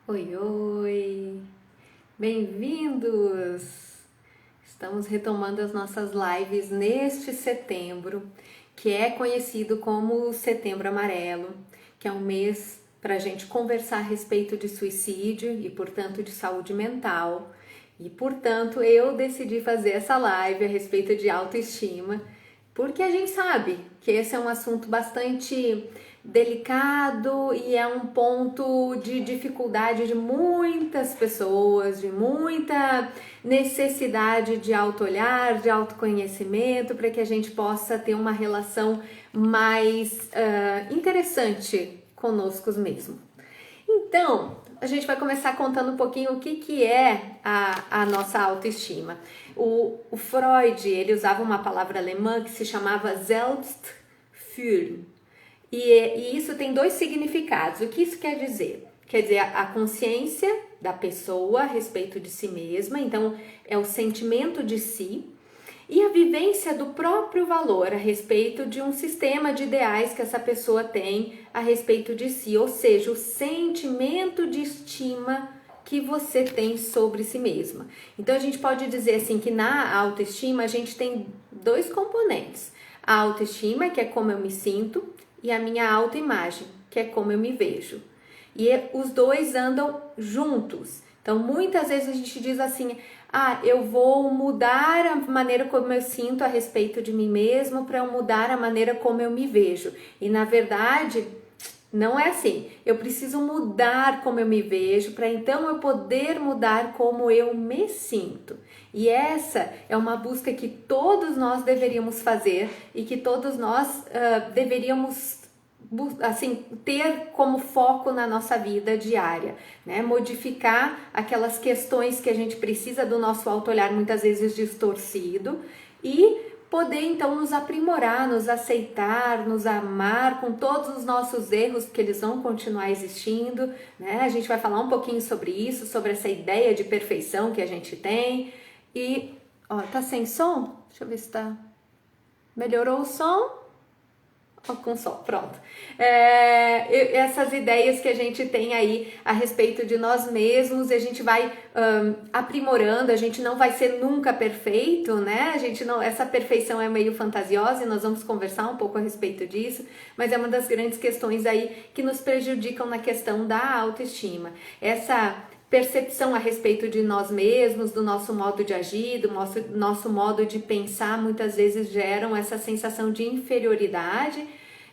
Oi, oi! Bem-vindos! Estamos retomando as nossas lives neste setembro, que é conhecido como Setembro Amarelo, que é um mês para a gente conversar a respeito de suicídio e, portanto, de saúde mental. E, portanto, eu decidi fazer essa live a respeito de autoestima, porque a gente sabe que esse é um assunto bastante delicado e é um ponto de dificuldade de muitas pessoas, de muita necessidade de autoolhar, de autoconhecimento, para que a gente possa ter uma relação mais interessante conosco mesmo. Então, a gente vai começar contando um pouquinho o que é a nossa autoestima. O Freud, ele usava uma palavra alemã que se chamava Selbstgefühl. E isso tem dois significados. O que isso quer dizer? Quer dizer, a consciência da pessoa a respeito de si mesma, então é o sentimento de si, e a vivência do próprio valor a respeito de um sistema de ideais que essa pessoa tem a respeito de si, ou seja, o sentimento de estima que você tem sobre si mesma. Então a gente pode dizer assim que na autoestima a gente tem dois componentes: a autoestima, que é como eu me sinto, e a minha autoimagem, que é como eu me vejo. E os dois andam juntos. Então, muitas vezes a gente diz assim: eu vou mudar a maneira como eu sinto a respeito de mim mesmo para eu mudar a maneira como eu me vejo. E na verdade, não é assim. Eu preciso mudar como eu me vejo para então eu poder mudar como eu me sinto. E essa é uma busca que todos nós deveríamos fazer e que todos nós deveríamos assim ter como foco na nossa vida diária, né? Modificar aquelas questões que a gente precisa do nosso autoolhar muitas vezes distorcido e poder então nos aprimorar, nos aceitar, nos amar com todos os nossos erros, porque eles vão continuar existindo, né? A gente vai falar um pouquinho sobre isso, sobre essa ideia de perfeição que a gente tem. E, ó, tá sem som? Deixa eu ver se tá. Melhorou o som? Com som, pronto. Essas ideias que a gente tem aí a respeito de nós mesmos, a gente vai aprimorando, a gente não vai ser nunca perfeito, né? A gente não, essa perfeição é meio fantasiosa e nós vamos conversar um pouco a respeito disso, mas é uma das grandes questões aí que nos prejudicam na questão da autoestima. Essa percepção a respeito de nós mesmos, do nosso modo de agir, do nosso modo de pensar, muitas vezes geram essa sensação de inferioridade,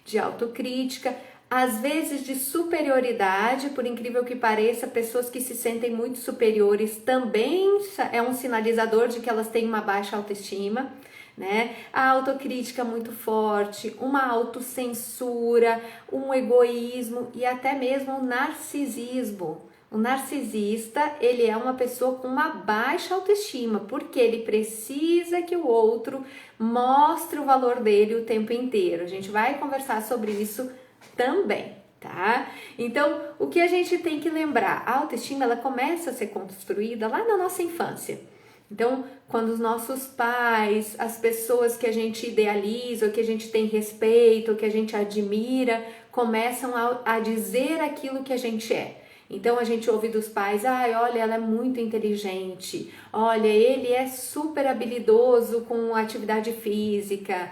de autocrítica, às vezes de superioridade, por incrível que pareça, pessoas que se sentem muito superiores também é um sinalizador de que elas têm uma baixa autoestima, né? A autocrítica muito forte, uma autocensura, um egoísmo e até mesmo um narcisismo. O narcisista, ele é uma pessoa com uma baixa autoestima, porque ele precisa que o outro mostre o valor dele o tempo inteiro. A gente vai conversar sobre isso também, tá? Então, o que a gente tem que lembrar? A autoestima, ela começa a ser construída lá na nossa infância. Então, quando os nossos pais, as pessoas que a gente idealiza, que a gente tem respeito, que a gente admira, começam a dizer aquilo que a gente é. Então a gente ouve dos pais: olha, ela é muito inteligente, olha, ele é super habilidoso com atividade física,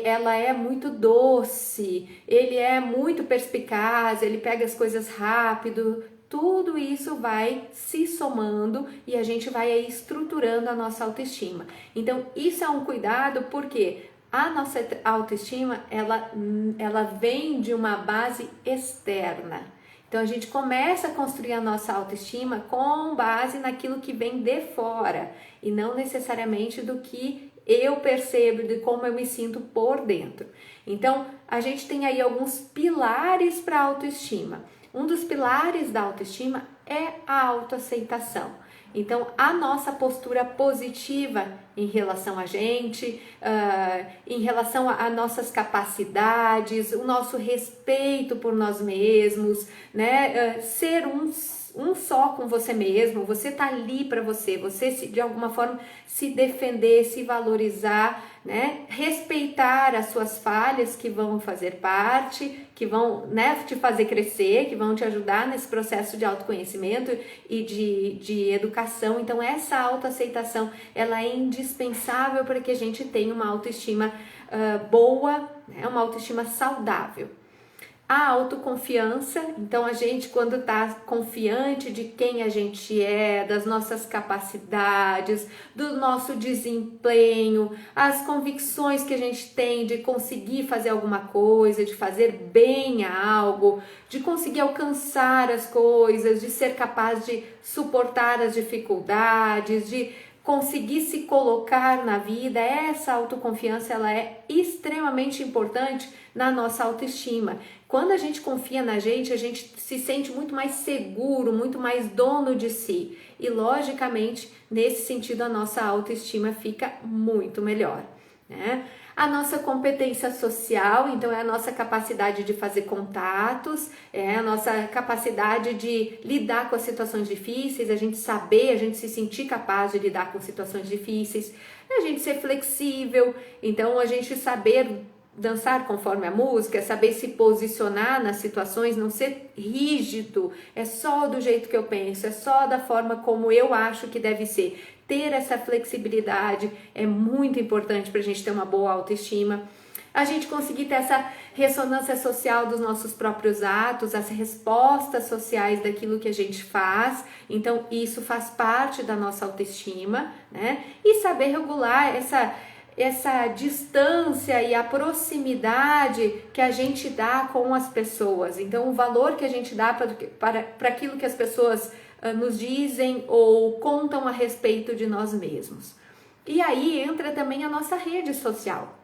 ela é muito doce, ele é muito perspicaz, ele pega as coisas rápido. Tudo isso vai se somando e a gente vai aí estruturando a nossa autoestima. Então isso é um cuidado, porque a nossa autoestima, ela vem de uma base externa. Então a gente começa a construir a nossa autoestima com base naquilo que vem de fora e não necessariamente do que eu percebo, de como eu me sinto por dentro. Então a gente tem aí alguns pilares para a autoestima. Um dos pilares da autoestima é a autoaceitação. Então, a nossa postura positiva em relação a gente, em relação a nossas capacidades, o nosso respeito por nós mesmos, né? Ser um só com você mesmo, você tá ali para você de alguma forma se defender, se valorizar, né? Respeitar as suas falhas que vão fazer parte, que vão, né, te fazer crescer, que vão te ajudar nesse processo de autoconhecimento e de educação. Então essa autoaceitação, ela é indispensável para que a gente tenha uma autoestima boa, né, uma autoestima saudável. A autoconfiança, então a gente quando está confiante de quem a gente é, das nossas capacidades, do nosso desempenho, as convicções que a gente tem de conseguir fazer alguma coisa, de fazer bem a algo, de conseguir alcançar as coisas, de ser capaz de suportar as dificuldades, de conseguir se colocar na vida, essa autoconfiança ela é extremamente importante na nossa autoestima. Quando a gente confia na gente, a gente se sente muito mais seguro, muito mais dono de si. E logicamente, nesse sentido, a nossa autoestima fica muito melhor, né? A nossa competência social, então é a nossa capacidade de fazer contatos, é a nossa capacidade de lidar com as situações difíceis, a gente saber, a gente se sentir capaz de lidar com situações difíceis, a gente ser flexível, então a gente saber dançar conforme a música, saber se posicionar nas situações, não ser rígido, é só do jeito que eu penso, é só da forma como eu acho que deve ser. Ter essa flexibilidade é muito importante para a gente ter uma boa autoestima. A gente conseguir ter essa ressonância social dos nossos próprios atos, as respostas sociais daquilo que a gente faz. Então, isso faz parte da nossa autoestima, né? E saber regular essa distância e a proximidade que a gente dá com as pessoas. Então, o valor que a gente dá para aquilo que as pessoas nos dizem ou contam a respeito de nós mesmos. E aí entra também a nossa rede social.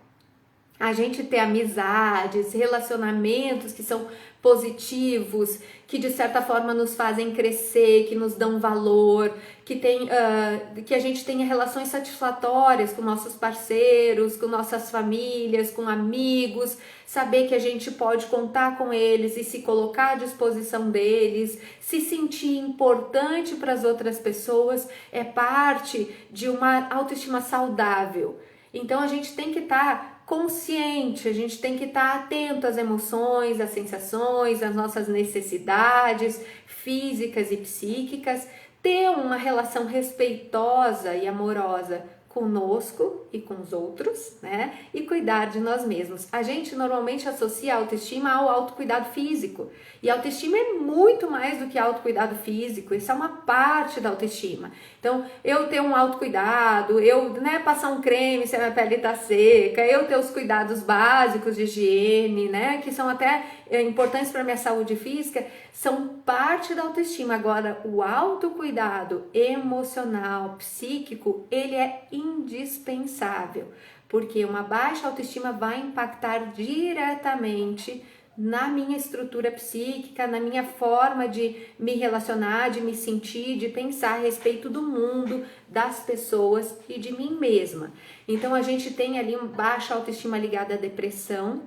A gente ter amizades, relacionamentos que são positivos, que de certa forma nos fazem crescer, que nos dão valor, que a gente tenha relações satisfatórias com nossos parceiros, com nossas famílias, com amigos, saber que a gente pode contar com eles e se colocar à disposição deles, se sentir importante para as outras pessoas, é parte de uma autoestima saudável. Então a gente tem que estar consciente, a gente tem que estar atento às emoções, às sensações, às nossas necessidades físicas e psíquicas, ter uma relação respeitosa e amorosa conosco e com os outros, né? E cuidar de nós mesmos. A gente normalmente associa a autoestima ao autocuidado físico. E a autoestima é muito mais do que autocuidado físico. Isso é uma parte da autoestima. Então, eu ter um autocuidado, eu, né, passar um creme se a minha pele tá seca, eu ter os cuidados básicos de higiene, né, que são até importantes para minha saúde física, são parte da autoestima. Agora, o autocuidado emocional, psíquico, ele é indispensável, porque uma baixa autoestima vai impactar diretamente na minha estrutura psíquica, na minha forma de me relacionar, de me sentir, de pensar a respeito do mundo, das pessoas e de mim mesma. Então a gente tem ali uma baixa autoestima ligada à depressão,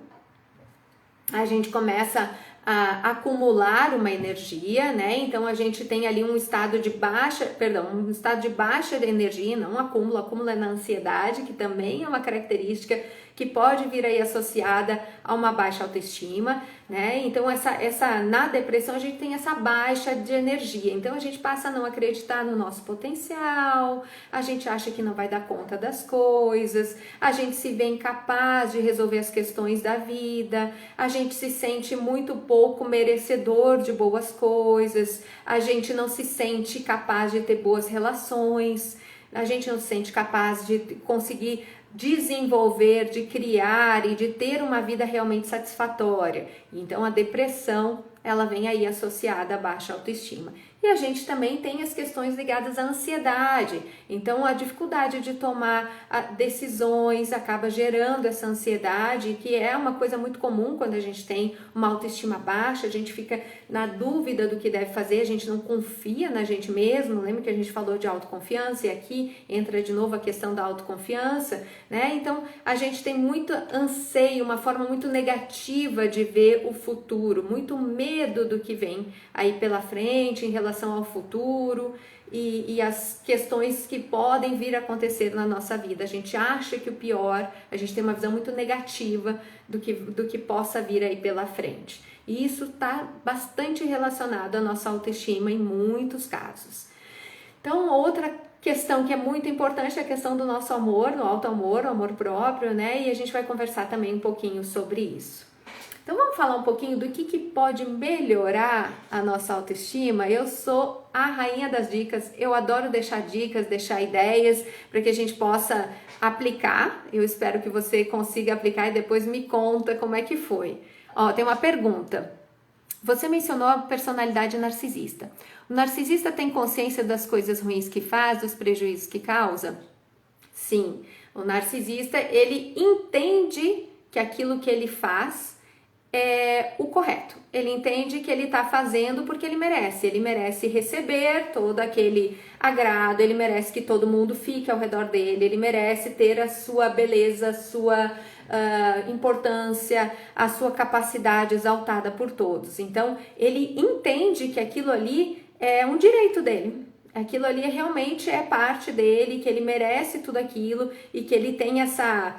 a gente começa a acumular uma energia, né? Então a gente tem ali um estado de baixa energia, não acúmulo, acúmulo é na ansiedade, que também é uma característica que pode vir aí associada a uma baixa autoestima, né? Então na depressão a gente tem essa baixa de energia, então a gente passa a não acreditar no nosso potencial, a gente acha que não vai dar conta das coisas, a gente se vê incapaz de resolver as questões da vida, a gente se sente muito pouco merecedor de boas coisas, a gente não se sente capaz de ter boas relações, a gente não se sente capaz de conseguir desenvolver, de criar e de ter uma vida realmente satisfatória. Então a depressão, ela vem aí associada à baixa autoestima. E a gente também tem as questões ligadas à ansiedade. Então a dificuldade de tomar decisões acaba gerando essa ansiedade, que é uma coisa muito comum quando a gente tem uma autoestima baixa, a gente fica na dúvida do que deve fazer, a gente não confia na gente mesmo. Lembra que a gente falou de autoconfiança e aqui entra de novo a questão da autoconfiança, né? Então a gente tem muito anseio, uma forma muito negativa de ver o futuro, muito medo do que vem aí pela frente em relação ao futuro e as questões que podem vir a acontecer na nossa vida. A gente acha que o pior, a gente tem uma visão muito negativa do que possa vir aí pela frente. E isso está bastante relacionado à nossa autoestima em muitos casos. Então, outra questão que é muito importante é a questão do nosso amor, do auto-amor, o amor próprio, né? E a gente vai conversar também um pouquinho sobre isso. Então vamos falar um pouquinho do que pode melhorar a nossa autoestima. Eu sou a rainha das dicas, eu adoro deixar dicas, deixar ideias para que a gente possa aplicar. Eu espero que você consiga aplicar e depois me conta como é que foi. Ó, tem uma pergunta. Você mencionou a personalidade narcisista. O narcisista tem consciência das coisas ruins que faz, dos prejuízos que causa? Sim, o narcisista, ele entende que aquilo que ele faz é o correto. Ele entende que ele está fazendo porque ele merece receber todo aquele agrado, ele merece que todo mundo fique ao redor dele, ele merece ter a sua beleza, a sua importância, a sua capacidade exaltada por todos. Então, ele entende que aquilo ali é um direito dele. Aquilo ali realmente é parte dele, que ele merece tudo aquilo e que ele tem essa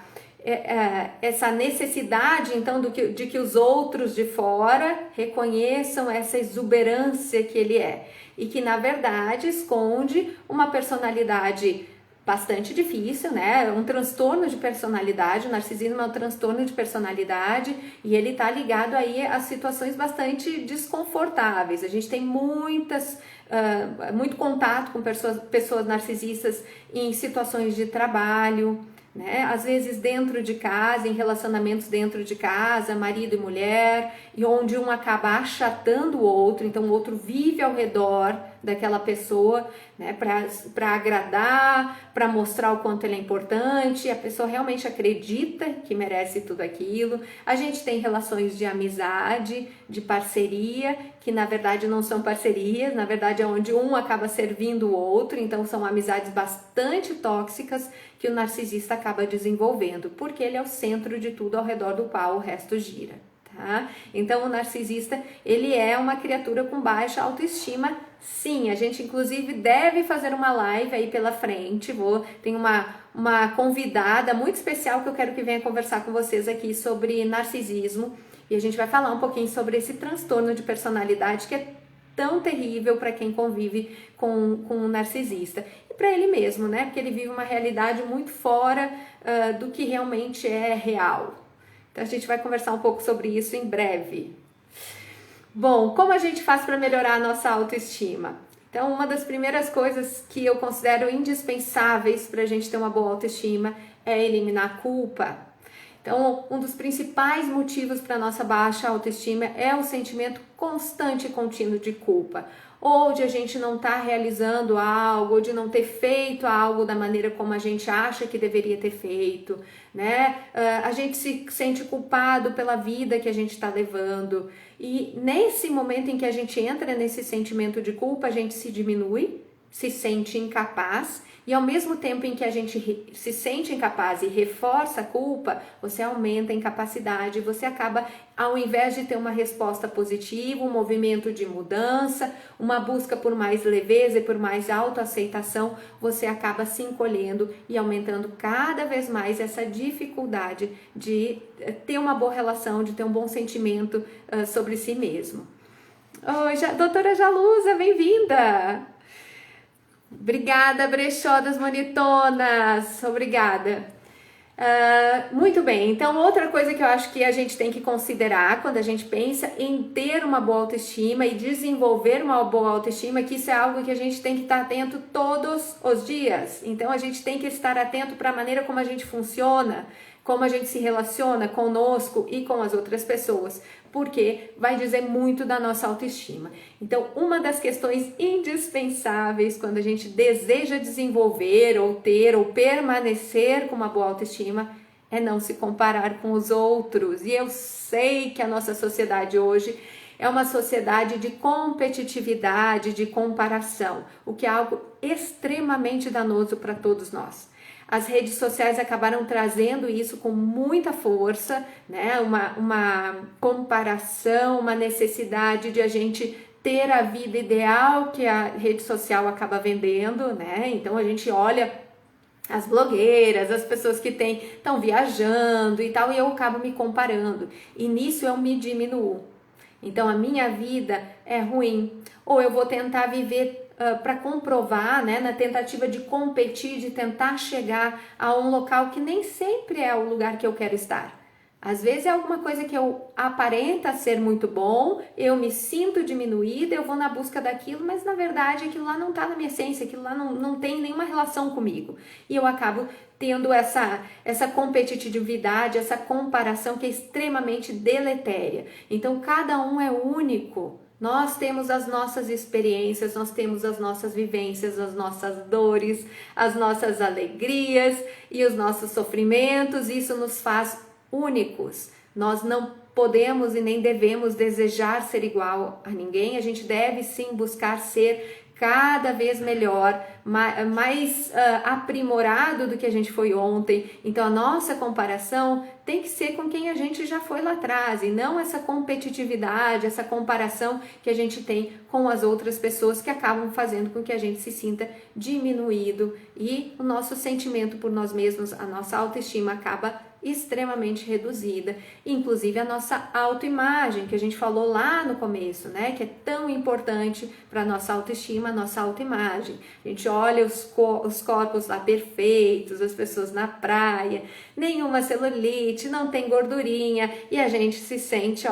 necessidade, então, de que os outros de fora reconheçam essa exuberância que ele é. E que, na verdade, esconde uma personalidade bastante difícil, né? Um transtorno de personalidade. O narcisismo é um transtorno de personalidade e ele tá ligado aí a situações bastante desconfortáveis. A gente tem muito contato com pessoas narcisistas em situações de trabalho, né? Às vezes dentro de casa, em relacionamentos dentro de casa, marido e mulher, e onde um acaba achatando o outro, então o outro vive ao redor daquela pessoa, né, para agradar, para mostrar o quanto ele é importante, a pessoa realmente acredita que merece tudo aquilo. A gente tem relações de amizade, de parceria, que na verdade não são parcerias, na verdade é onde um acaba servindo o outro, então são amizades bastante tóxicas que o narcisista acaba desenvolvendo, porque ele é o centro de tudo ao redor do qual o resto gira, tá? Então o narcisista, ele é uma criatura com baixa autoestima. Sim, a gente inclusive deve fazer uma live aí pela frente, tem uma convidada muito especial que eu quero que venha conversar com vocês aqui sobre narcisismo, e a gente vai falar um pouquinho sobre esse transtorno de personalidade que é tão terrível para quem convive com um narcisista. E para ele mesmo, né? Porque ele vive uma realidade muito fora do que realmente é real. Então a gente vai conversar um pouco sobre isso em breve. Bom, como a gente faz para melhorar a nossa autoestima? Então, uma das primeiras coisas que eu considero indispensáveis para a gente ter uma boa autoestima é eliminar a culpa. Então, um dos principais motivos para a nossa baixa autoestima é o sentimento constante e contínuo de culpa. Ou de a gente não estar realizando algo, ou de não ter feito algo da maneira como a gente acha que deveria ter feito, né? A gente se sente culpado pela vida que a gente está levando. E nesse momento em que a gente entra nesse sentimento de culpa, a gente se diminui, se sente incapaz, e ao mesmo tempo em que a gente se sente incapaz e reforça a culpa, você aumenta a incapacidade, você acaba, ao invés de ter uma resposta positiva, um movimento de mudança, uma busca por mais leveza e por mais autoaceitação, você acaba se encolhendo e aumentando cada vez mais essa dificuldade de ter uma boa relação, de ter um bom sentimento sobre si mesmo. Oi, doutora Jalusa, bem-vinda! Obrigada, Brechó das Monitonas, obrigada. Muito bem, então outra coisa que eu acho que a gente tem que considerar quando a gente pensa em ter uma boa autoestima e desenvolver uma boa autoestima, que isso é algo que a gente tem que estar atento todos os dias. Então a gente tem que estar atento para a maneira como a gente funciona, como a gente se relaciona conosco e com as outras pessoas, porque vai dizer muito da nossa autoestima. Então, uma das questões indispensáveis quando a gente deseja desenvolver ou ter ou permanecer com uma boa autoestima é não se comparar com os outros. E eu sei que a nossa sociedade hoje é uma sociedade de competitividade, de comparação, o que é algo extremamente danoso para todos nós. As redes sociais acabaram trazendo isso com muita força, né? Uma comparação, uma necessidade de a gente ter a vida ideal que a rede social acaba vendendo, né? Então a gente olha as blogueiras, as pessoas que estão viajando e tal, e eu acabo me comparando. E nisso eu me diminuo. Então a minha vida é ruim. Ou eu vou tentar viver para comprovar, né, na tentativa de competir, de tentar chegar a um local que nem sempre é o lugar que eu quero estar. Às vezes é alguma coisa que aparenta ser muito bom, eu me sinto diminuída, eu vou na busca daquilo, mas na verdade aquilo lá não está na minha essência, aquilo lá não tem nenhuma relação comigo. E eu acabo tendo essa competitividade, essa comparação que é extremamente deletéria. Então cada um é único. Nós temos as nossas experiências, nós temos as nossas vivências, as nossas dores, as nossas alegrias e os nossos sofrimentos. Isso nos faz únicos. Nós não podemos e nem devemos desejar ser igual a ninguém. A gente deve sim buscar ser cada vez melhor, mais aprimorado do que a gente foi ontem. Então a nossa comparação tem que ser com quem a gente já foi lá atrás e não essa competitividade, essa comparação que a gente tem com as outras pessoas que acabam fazendo com que a gente se sinta diminuído e o nosso sentimento por nós mesmos, a nossa autoestima acaba extremamente reduzida, inclusive a nossa autoimagem, que a gente falou lá no começo, né, que é tão importante para a nossa autoestima, a nossa autoimagem. A gente olha os corpos lá perfeitos, as pessoas na praia, nenhuma celulite, não tem gordurinha, e a gente se sente,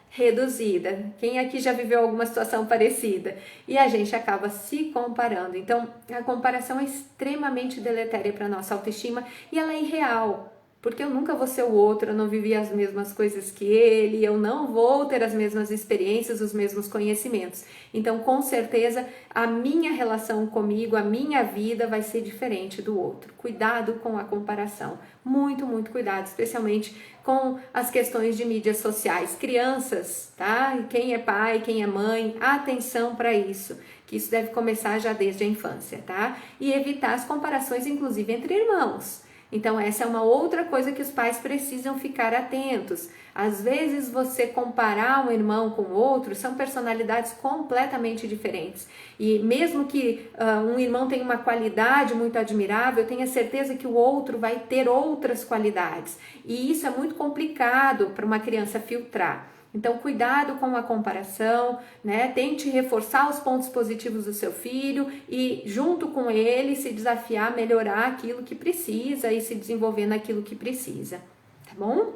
reduzida. Quem aqui já viveu alguma situação parecida? E a gente acaba se comparando. Então, a comparação é extremamente deletéria para a nossa autoestima e ela é irreal. Porque eu nunca vou ser o outro, eu não vivi as mesmas coisas que ele, eu não vou ter as mesmas experiências, os mesmos conhecimentos. Então, com certeza, a minha relação comigo, a minha vida vai ser diferente do outro. Cuidado com a comparação, muito, muito cuidado, especialmente com as questões de mídias sociais. Crianças, tá? Quem é pai, quem é mãe, atenção para isso, que isso deve começar já desde a infância, tá? E evitar as comparações, inclusive, entre irmãos. Então essa é uma outra coisa que os pais precisam ficar atentos. Às vezes você comparar um irmão com outro, são personalidades completamente diferentes. E mesmo que um irmão tenha uma qualidade muito admirável, tenha certeza que o outro vai ter outras qualidades. E isso é muito complicado para uma criança filtrar. Então, cuidado com a comparação, né? Tente reforçar os pontos positivos do seu filho e, junto com ele, se desafiar a melhorar aquilo que precisa e se desenvolver naquilo que precisa, tá bom?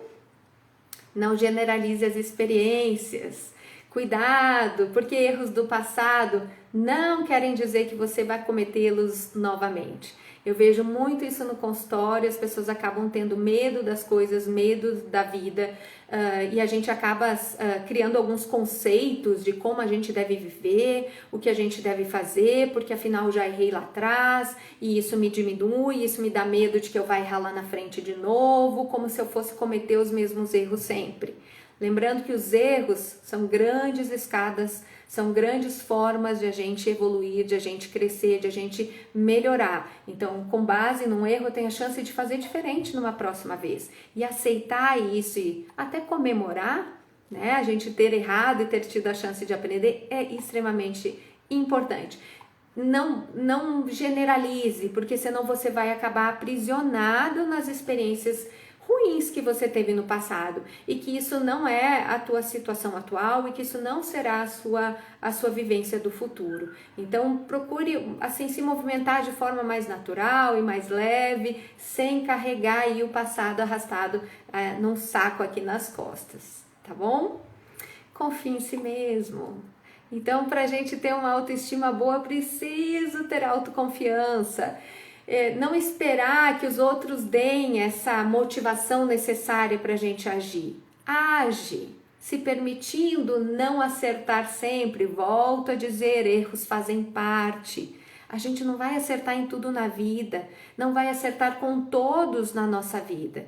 Não generalize as experiências. Cuidado, porque erros do passado não querem dizer que você vai cometê-los novamente. Eu vejo muito isso no consultório, as pessoas acabam tendo medo das coisas, medo da vida, e a gente acaba criando alguns conceitos de como a gente deve viver, o que a gente deve fazer, porque afinal já errei lá atrás, e isso me diminui, isso me dá medo de que eu vá errar lá na frente de novo, como se eu fosse cometer os mesmos erros sempre. Lembrando que os erros são grandes escadas, são grandes formas de a gente evoluir, de a gente crescer, de a gente melhorar. Então, com base num erro, eu tenho a chance de fazer diferente numa próxima vez. E aceitar isso e até comemorar, né? A gente ter errado e ter tido a chance de aprender é extremamente importante. Não generalize, porque senão você vai acabar aprisionado nas experiências ruins que você teve no passado e que isso não é a tua situação atual e que isso não será a sua vivência do futuro. Então procure assim se movimentar de forma mais natural e mais leve, sem carregar aí o passado arrastado num saco aqui nas costas, tá bom? Confie em si mesmo. Então, para a gente ter uma autoestima boa, preciso ter autoconfiança. Não esperar que os outros deem essa motivação necessária para a gente agir. Age, se permitindo não acertar sempre. Volto a dizer, erros fazem parte. A gente não vai acertar em tudo na vida, não vai acertar com todos na nossa vida.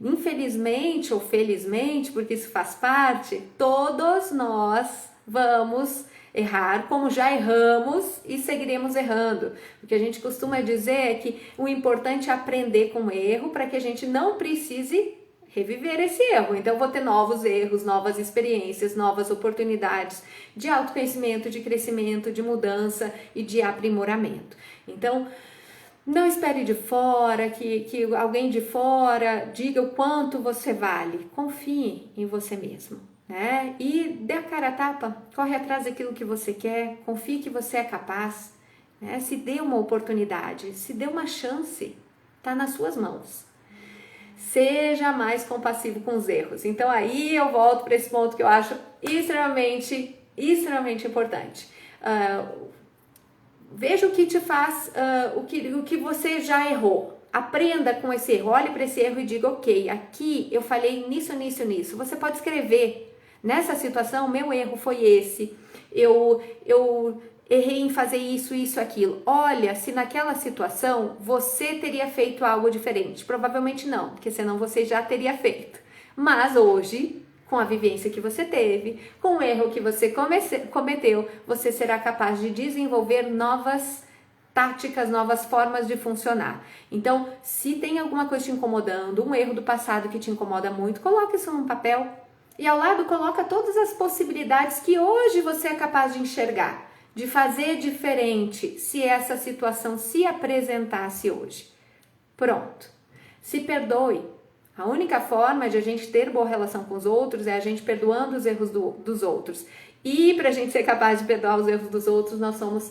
Infelizmente ou felizmente, porque isso faz parte, todos nós vamos errar, como já erramos e seguiremos errando. O que a gente costuma dizer é que o importante é aprender com o erro para que a gente não precise reviver esse erro. Então, eu vou ter novos erros, novas experiências, novas oportunidades de autoconhecimento, de crescimento, de mudança e de aprimoramento. Então, não espere de fora, que alguém de fora diga o quanto você vale. Confie em você mesmo, né? E dê a cara a tapa, corre atrás daquilo que você quer, confie que você é capaz, né? Se dê uma oportunidade, se dê uma chance, tá nas suas mãos. Seja mais compassivo com os erros. Então aí eu volto para esse ponto que eu acho extremamente importante. Veja o que te faz, o que você já errou. Aprenda com esse erro, olhe para esse erro e diga, ok, aqui eu falhei nisso. Você pode escrever, nessa situação, meu erro foi esse, eu errei em fazer isso, aquilo. Olha, se naquela situação você teria feito algo diferente. Provavelmente não, porque senão você já teria feito. Mas hoje, com a vivência que você teve, com o erro que você cometeu, você será capaz de desenvolver novas táticas, novas formas de funcionar. Então, se tem alguma coisa te incomodando, um erro do passado que te incomoda muito, coloque isso num papel e ao lado coloca todas as possibilidades que hoje você é capaz de enxergar, de fazer diferente se essa situação se apresentasse hoje. Pronto. Se perdoe. A única forma de a gente ter boa relação com os outros é a gente perdoando os erros dos outros. E para a gente ser capaz de perdoar os erros dos outros, nós somos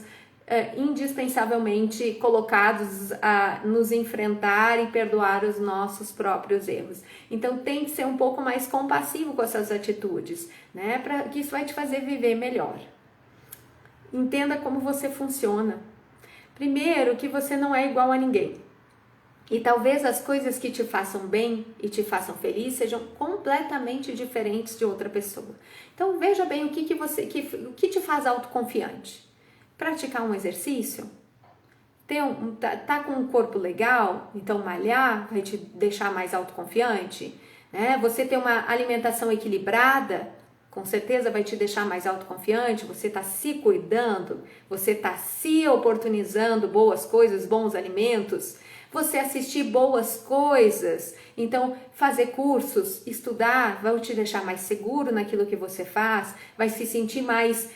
indispensavelmente colocados a nos enfrentar e perdoar os nossos próprios erros. Então tem que ser um pouco mais compassivo com essas atitudes, né? Para que isso vai te fazer viver melhor. Entenda como você funciona. Primeiro, que você não é igual a ninguém. E talvez as coisas que te façam bem e te façam feliz sejam completamente diferentes de outra pessoa. Então veja bem o que te faz autoconfiante. Praticar um exercício? Tá com um corpo legal? Então malhar vai te deixar mais autoconfiante? Né? Você ter uma alimentação equilibrada? Com certeza vai te deixar mais autoconfiante, você está se cuidando, você está se oportunizando boas coisas, bons alimentos, você assistir boas coisas, então fazer cursos, estudar, vai te deixar mais seguro naquilo que você faz, vai se sentir mais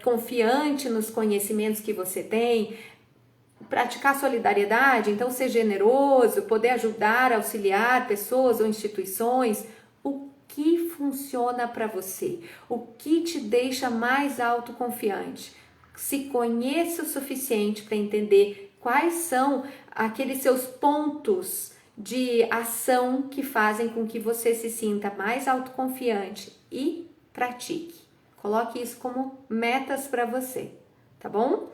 confiante nos conhecimentos que você tem, praticar solidariedade, então ser generoso, poder ajudar, auxiliar pessoas ou instituições. O que funciona para você? O que te deixa mais autoconfiante? Se conheça o suficiente para entender quais são aqueles seus pontos de ação que fazem com que você se sinta mais autoconfiante e pratique. Coloque isso como metas para você, tá bom?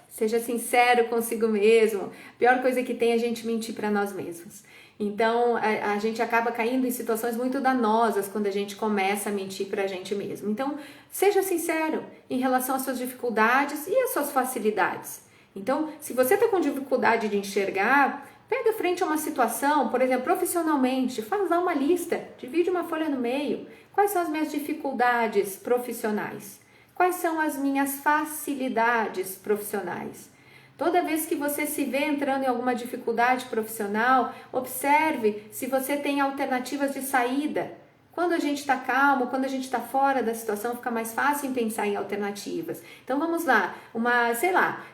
Seja sincero consigo mesmo. A pior coisa que tem é a gente mentir para nós mesmos. Então, a gente acaba caindo em situações muito danosas quando a gente começa a mentir para a gente mesmo. Então, seja sincero em relação às suas dificuldades e às suas facilidades. Então, se você está com dificuldade de enxergar, pega frente a uma situação, por exemplo, profissionalmente, faz lá uma lista, divide uma folha no meio. Quais são as minhas dificuldades profissionais? Quais são as minhas facilidades profissionais? Toda vez que você se vê entrando em alguma dificuldade profissional, observe se você tem alternativas de saída. Quando a gente está calmo, quando a gente está fora da situação, fica mais fácil em pensar em alternativas. Então vamos lá,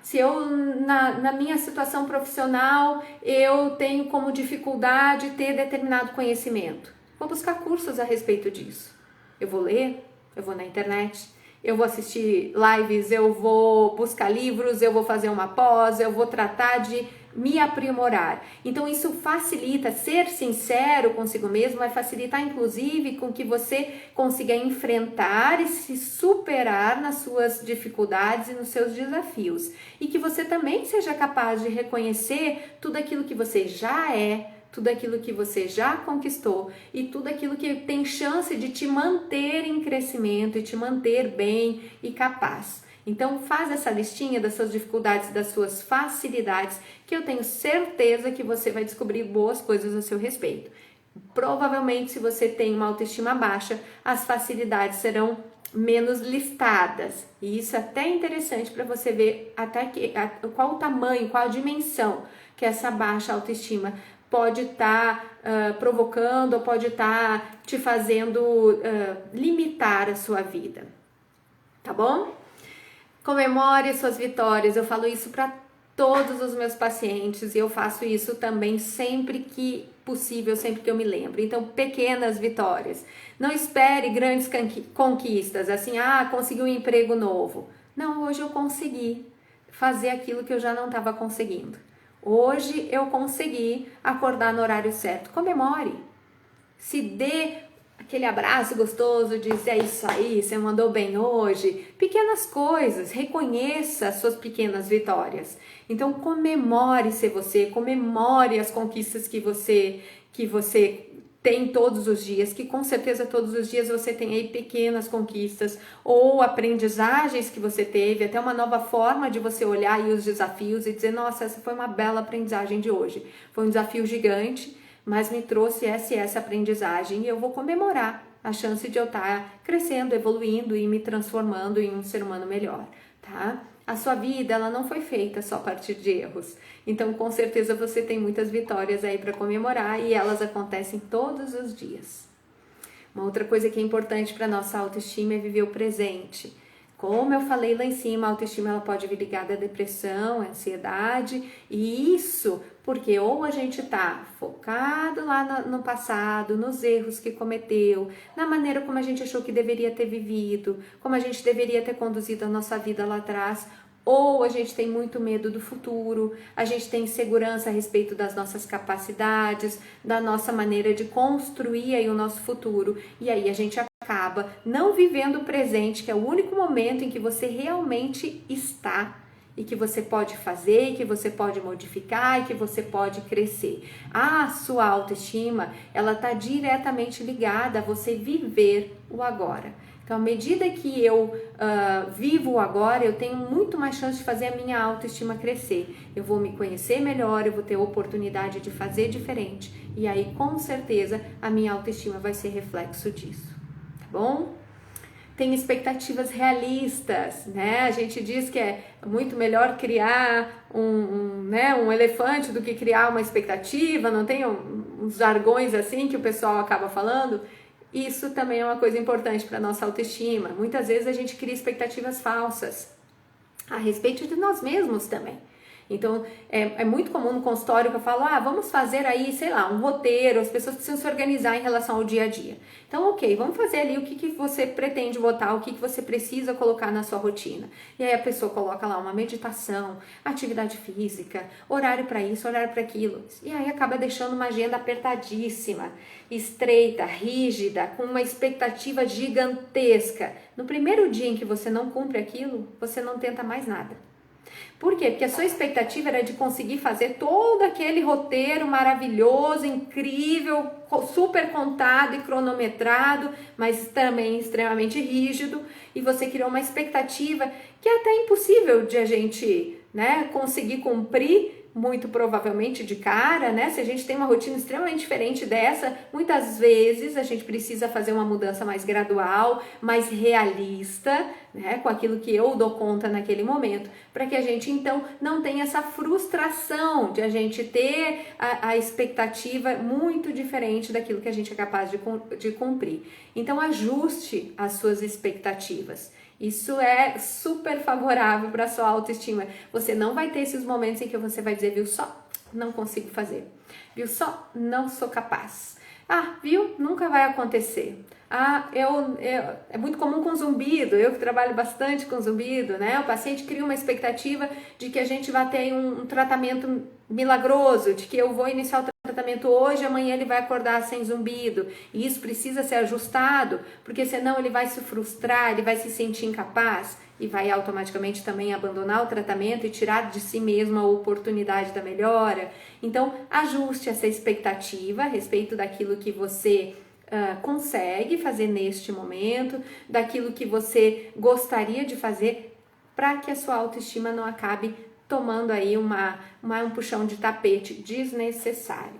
se eu na minha situação profissional, eu tenho como dificuldade ter determinado conhecimento. Vou buscar cursos a respeito disso. Eu vou ler, eu vou na internet, eu vou assistir lives, eu vou buscar livros, eu vou fazer uma pós, eu vou tratar de me aprimorar. Então isso facilita, ser sincero consigo mesmo vai facilitar inclusive com que você consiga enfrentar e se superar nas suas dificuldades e nos seus desafios. E que você também seja capaz de reconhecer tudo aquilo que você já é, tudo aquilo que você já conquistou e tudo aquilo que tem chance de te manter em crescimento e te manter bem e capaz. Então faz essa listinha das suas dificuldades, das suas facilidades, que eu tenho certeza que você vai descobrir boas coisas a seu respeito. Provavelmente, se você tem uma autoestima baixa, as facilidades serão menos listadas. E isso é até interessante para você ver até qual o tamanho, qual a dimensão que essa baixa autoestima pode estar provocando ou pode estar te fazendo limitar a sua vida. Tá bom? Comemore suas vitórias. Eu falo isso para todos os meus pacientes e eu faço isso também sempre que possível, sempre que eu me lembro. Então, pequenas vitórias. Não espere grandes conquistas, assim, consegui um emprego novo. Não, hoje eu consegui fazer aquilo que eu já não estava conseguindo. Hoje eu consegui acordar no horário certo. Comemore. Se dê aquele abraço gostoso, diz, é isso aí, você mandou bem hoje. Pequenas coisas, reconheça as suas pequenas vitórias. Então comemore ser você, comemore as conquistas que você tem todos os dias, que com certeza todos os dias você tem aí pequenas conquistas ou aprendizagens que você teve, até uma nova forma de você olhar aí os desafios e dizer, nossa, essa foi uma bela aprendizagem de hoje. Foi um desafio gigante, mas me trouxe essa aprendizagem e eu vou comemorar a chance de eu estar crescendo, evoluindo e me transformando em um ser humano melhor, tá? A sua vida, ela não foi feita só a partir de erros. Então, com certeza, você tem muitas vitórias aí para comemorar e elas acontecem todos os dias. Uma outra coisa que é importante para nossa autoestima é viver o presente. Como eu falei lá em cima, a autoestima ela pode vir ligada à depressão, à ansiedade, e isso porque ou a gente está focado lá no passado, nos erros que cometeu, na maneira como a gente achou que deveria ter vivido, como a gente deveria ter conduzido a nossa vida lá atrás, ou a gente tem muito medo do futuro, a gente tem insegurança a respeito das nossas capacidades, da nossa maneira de construir aí o nosso futuro, e aí a gente acaba não vivendo o presente, que é o único momento em que você realmente está e que você pode fazer, e que você pode modificar e que você pode crescer. A sua autoestima, ela está diretamente ligada a você viver o agora. Então, à medida que eu vivo o agora, eu tenho muito mais chance de fazer a minha autoestima crescer. Eu vou me conhecer melhor, eu vou ter oportunidade de fazer diferente. E aí, com certeza, a minha autoestima vai ser reflexo disso. Tá bom? Tem expectativas realistas, né? A gente diz que é muito melhor criar um elefante do que criar uma expectativa, não tem uns jargões assim que o pessoal acaba falando? Isso também é uma coisa importante para a nossa autoestima. Muitas vezes a gente cria expectativas falsas a respeito de nós mesmos também. Então, é muito comum no consultório que eu falo, vamos fazer aí, sei lá, um roteiro, as pessoas precisam se organizar em relação ao dia a dia. Então, ok, vamos fazer ali o que você pretende botar, o que você precisa colocar na sua rotina. E aí a pessoa coloca lá uma meditação, atividade física, horário para isso, horário para aquilo. E aí acaba deixando uma agenda apertadíssima, estreita, rígida, com uma expectativa gigantesca. No primeiro dia em que você não cumpre aquilo, você não tenta mais nada. Por quê? Porque a sua expectativa era de conseguir fazer todo aquele roteiro maravilhoso, incrível, super contado e cronometrado, mas também extremamente rígido, e você criou uma expectativa que é até impossível de a gente, conseguir cumprir, muito provavelmente de cara, Se a gente tem uma rotina extremamente diferente dessa, muitas vezes a gente precisa fazer uma mudança mais gradual, mais realista, com aquilo que eu dou conta naquele momento, para que a gente então não tenha essa frustração de a gente ter a expectativa muito diferente daquilo que a gente é capaz de cumprir. Então ajuste as suas expectativas. Isso é super favorável para a sua autoestima. Você não vai ter esses momentos em que você vai dizer, viu só, não consigo fazer. Viu só, não sou capaz. Viu, nunca vai acontecer. É muito comum com zumbido, eu que trabalho bastante com zumbido, O paciente cria uma expectativa de que a gente vai ter um tratamento milagroso, de que eu vou iniciar o tratamento hoje, amanhã ele vai acordar sem zumbido, e isso precisa ser ajustado, porque senão ele vai se frustrar, ele vai se sentir incapaz e vai automaticamente também abandonar o tratamento e tirar de si mesmo a oportunidade da melhora. Então, ajuste essa expectativa a respeito daquilo que você consegue fazer neste momento, daquilo que você gostaria de fazer, para que a sua autoestima não acabe tomando aí um puxão de tapete desnecessário.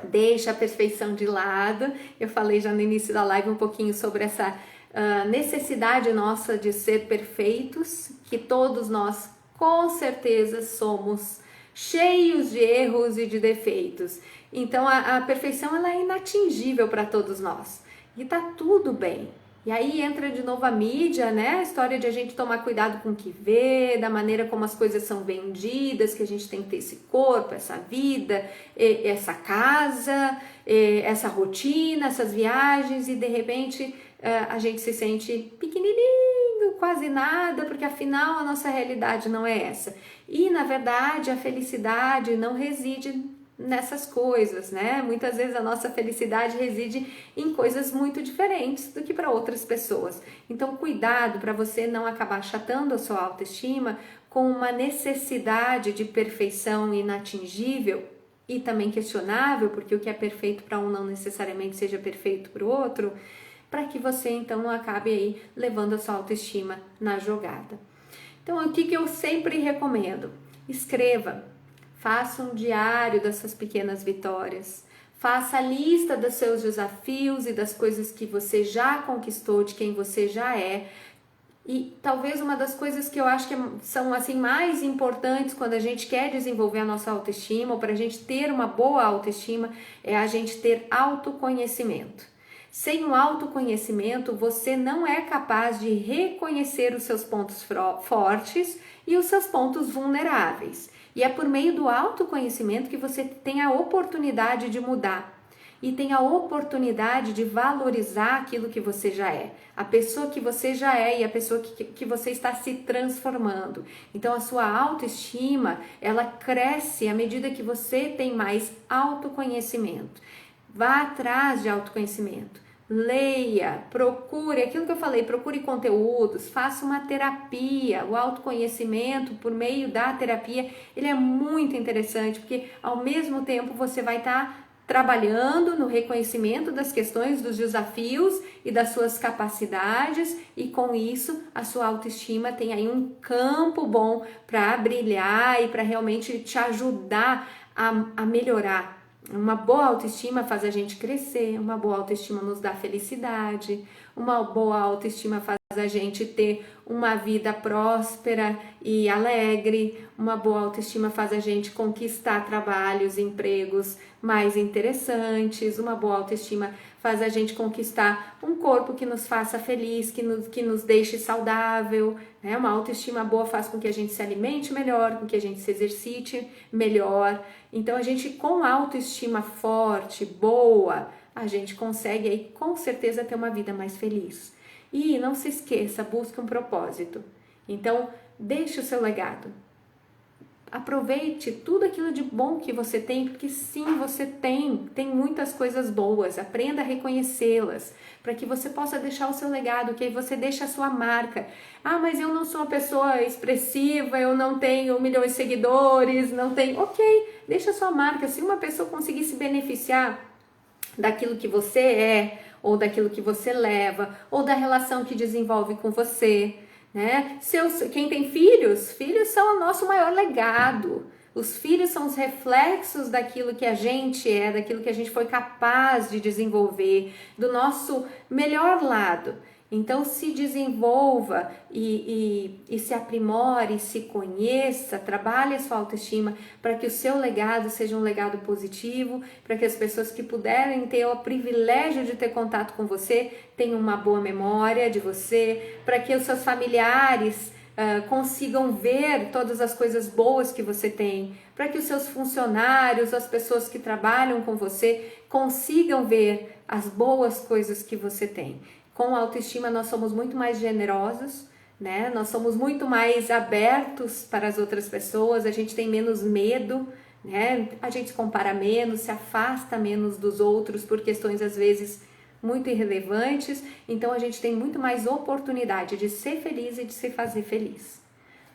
Deixa a perfeição de lado. Eu falei já no início da live um pouquinho sobre essa necessidade nossa de ser perfeitos, que todos nós com certeza somos cheios de erros e de defeitos. Então a perfeição ela é inatingível para todos nós e tá tudo bem. E aí entra de novo a mídia, né? A história de a gente tomar cuidado com o que vê, da maneira como as coisas são vendidas, que a gente tem que ter esse corpo, essa vida, essa casa, essa rotina, essas viagens, e de repente a gente se sente pequenininho, quase nada, porque afinal a nossa realidade não é essa. E na verdade a felicidade não reside nessas coisas, né? Muitas vezes a nossa felicidade reside em coisas muito diferentes do que para outras pessoas. Então, cuidado para você não acabar achatando a sua autoestima com uma necessidade de perfeição inatingível e também questionável, porque o que é perfeito para um não necessariamente seja perfeito para o outro, para que você então não acabe aí levando a sua autoestima na jogada. Então, o que eu sempre recomendo? Escreva. Faça um diário dessas pequenas vitórias. Faça a lista dos seus desafios e das coisas que você já conquistou, de quem você já é. E talvez uma das coisas que eu acho que são assim mais importantes quando a gente quer desenvolver a nossa autoestima, ou para a gente ter uma boa autoestima, é a gente ter autoconhecimento. Sem o autoconhecimento, você não é capaz de reconhecer os seus pontos fortes e os seus pontos vulneráveis. E é por meio do autoconhecimento que você tem a oportunidade de mudar e tem a oportunidade de valorizar aquilo que você já é, a pessoa que você já é e a pessoa que você está se transformando. Então a sua autoestima, ela cresce à medida que você tem mais autoconhecimento. Vá atrás de autoconhecimento. Leia, procure, aquilo que eu falei, procure conteúdos, faça uma terapia. O autoconhecimento por meio da terapia, ele é muito interessante, porque ao mesmo tempo você vai estar trabalhando no reconhecimento das questões, dos desafios e das suas capacidades, e com isso a sua autoestima tem aí um campo bom para brilhar e para realmente te ajudar a melhorar. Uma boa autoestima faz a gente crescer, uma boa autoestima nos dá felicidade, uma boa autoestima faz a gente ter uma vida próspera e alegre, uma boa autoestima faz a gente conquistar trabalhos, empregos mais interessantes, uma boa autoestima faz a gente conquistar um corpo que nos faça feliz, que nos deixe saudável, né? Uma autoestima boa faz com que a gente se alimente melhor, com que a gente se exercite melhor. Então a gente com autoestima forte, boa, a gente consegue aí com certeza ter uma vida mais feliz. E não se esqueça, busque um propósito. Então, deixe o seu legado. Aproveite tudo aquilo de bom que você tem, porque sim, você tem muitas coisas boas. Aprenda a reconhecê-las, para que você possa deixar o seu legado, que aí você deixa a sua marca. Ah, mas eu não sou uma pessoa expressiva, eu não tenho milhões de seguidores, não tenho... Ok, deixa a sua marca. Se uma pessoa conseguir se beneficiar daquilo que você é, ou daquilo que você leva, ou da relação que desenvolve com você, né? Quem tem filhos, filhos são o nosso maior legado. Os filhos são os reflexos daquilo que a gente é, daquilo que a gente foi capaz de desenvolver, do nosso melhor lado. Então se desenvolva e se aprimore, se conheça, trabalhe a sua autoestima para que o seu legado seja um legado positivo, para que as pessoas que puderem ter o privilégio de ter contato com você tenham uma boa memória de você, para que os seus familiares consigam ver todas as coisas boas que você tem, para que os seus funcionários, as pessoas que trabalham com você consigam ver as boas coisas que você tem. Com a autoestima nós somos muito mais generosos, né? Nós somos muito mais abertos para as outras pessoas, a gente tem menos medo, né? A gente se compara menos, se afasta menos dos outros por questões às vezes muito irrelevantes, então a gente tem muito mais oportunidade de ser feliz e de se fazer feliz,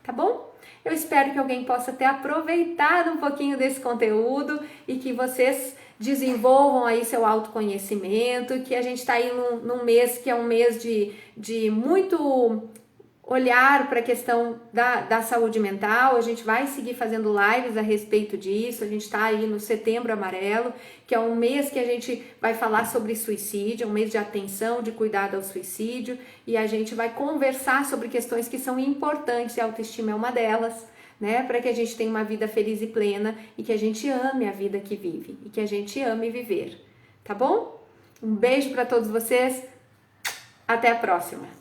tá bom? Eu espero que alguém possa ter aproveitado um pouquinho desse conteúdo e que vocês desenvolvam aí seu autoconhecimento, que a gente está aí num mês que é um mês de muito olhar para a questão da saúde mental. A gente vai seguir fazendo lives a respeito disso. A gente está aí no Setembro Amarelo, que é um mês que a gente vai falar sobre suicídio, um mês de atenção, de cuidado ao suicídio, e a gente vai conversar sobre questões que são importantes, e a autoestima é uma delas, né? Para que a gente tenha uma vida feliz e plena e que a gente ame a vida que vive e que a gente ame viver, tá bom? Um beijo para todos vocês, até a próxima!